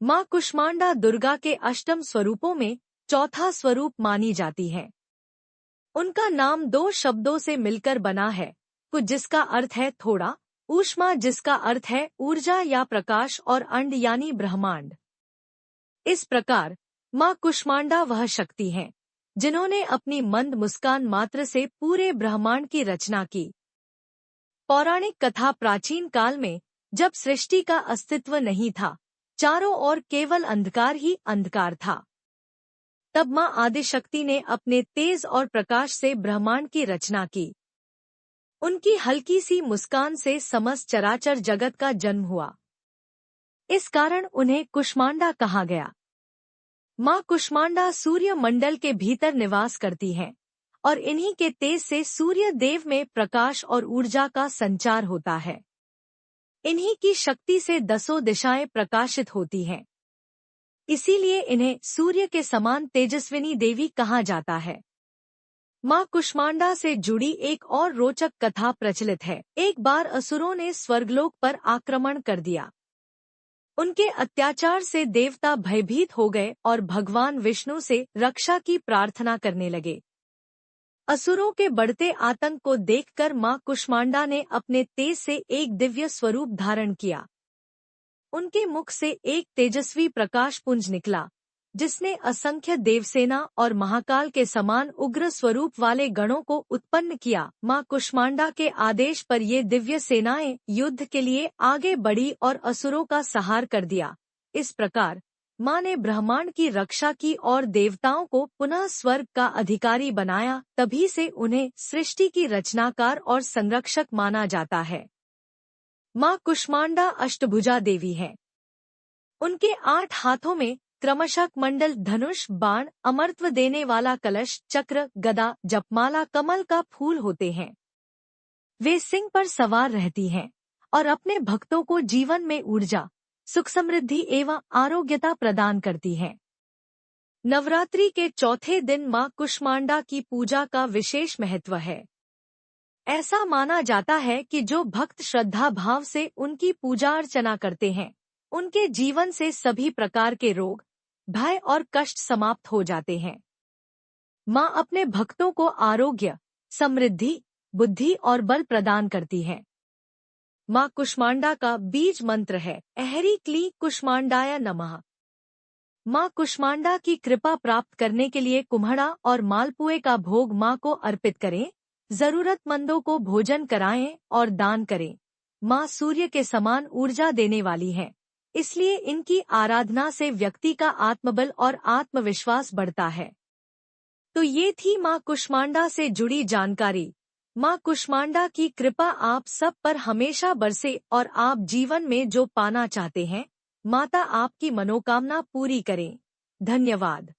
माँ कुष्मांडा दुर्गा के अष्टम स्वरूपों में चौथा स्वरूप मानी जाती है। उनका नाम दो शब्दों से मिलकर बना है, कुछ जिसका अर्थ है थोड़ा, ऊष्मा जिसका अर्थ है ऊर्जा या प्रकाश, और अंड यानी ब्रह्मांड। इस प्रकार माँ कुष्मांडा वह शक्ति हैं जिन्होंने अपनी मंद मुस्कान मात्र से पूरे ब्रह्मांड की रचना की। पौराणिक कथा प्राचीन काल में जब सृष्टि का अस्तित्व नहीं था, चारों ओर केवल अंधकार ही अंधकार था, तब माँ आदिशक्ति ने अपने तेज और प्रकाश से ब्रह्मांड की रचना की। उनकी हल्की सी मुस्कान से समस्त चराचर जगत का जन्म हुआ। इस कारण उन्हें कुष्मांडा कहा गया। माँ कुष्मांडा सूर्य मंडल के भीतर निवास करती हैं और इन्हीं के तेज से सूर्य देव में प्रकाश और ऊर्जा का संचार होता है। इन्हीं की शक्ति से दसों दिशाएं प्रकाशित होती हैं। इसीलिए इन्हें सूर्य के समान तेजस्विनी देवी कहा जाता है। माँ कुष्मांडा से जुड़ी एक और रोचक कथा प्रचलित है। एक बार असुरों ने स्वर्गलोक पर आक्रमण कर दिया। उनके अत्याचार से देवता भयभीत हो गए और भगवान विष्णु से रक्षा की प्रार्थना करने लगे। असुरों के बढ़ते आतंक को देखकर माँ कुष्मांडा ने अपने तेज से एक दिव्य स्वरूप धारण किया। उनके मुख से एक तेजस्वी प्रकाश पुंज निकला, जिसने असंख्य देवसेना और महाकाल के समान उग्र स्वरूप वाले गणों को उत्पन्न किया। माँ कुष्मांडा के आदेश पर ये दिव्य सेनाएं युद्ध के लिए आगे बढ़ी और असुरों का संहार कर दिया। इस प्रकार माँ ने ब्रह्मांड की रक्षा की और देवताओं को पुनः स्वर्ग का अधिकारी बनाया। तभी से उन्हें सृष्टि की रचनाकार और संरक्षक माना जाता है। माँ कुष्मांडा अष्टभुजा देवी है। उनके 8 हाथों में क्रमशः मंडल, धनुष, बाण, अमरत्व देने वाला कलश, चक्र, गदा, जपमाला, कमल का फूल होते हैं। वे सिंह पर सवार रहती हैं और अपने भक्तों को जीवन में ऊर्जा, सुख, समृद्धि एवं आरोग्यता प्रदान करती हैं। नवरात्रि के चौथे दिन माँ कुष्मांडा की पूजा का विशेष महत्व है। ऐसा माना जाता है कि जो भक्त श्रद्धा भाव से उनकी पूजा अर्चना करते हैं, उनके जीवन से सभी प्रकार के रोग, भय और कष्ट समाप्त हो जाते हैं। माँ अपने भक्तों को आरोग्य, समृद्धि, बुद्धि और बल प्रदान करती है। माँ कुष्मांडा का बीज मंत्र है ऐहरी क्ली कुष्मांडाय नमः। माँ कुष्मांडा की कृपा प्राप्त करने के लिए कुम्हड़ा और मालपुए का भोग माँ को अर्पित करें, जरूरतमंदों को भोजन कराएं और दान करें। माँ सूर्य के समान ऊर्जा देने वाली है, इसलिए इनकी आराधना से व्यक्ति का आत्मबल और आत्मविश्वास बढ़ता है। तो ये थी माँ कुष्मांडा से जुड़ी जानकारी। माँ कुष्मांडा की कृपा आप सब पर हमेशा बरसे और आप जीवन में जो पाना चाहते हैं, माता आपकी मनोकामना पूरी करें। धन्यवाद।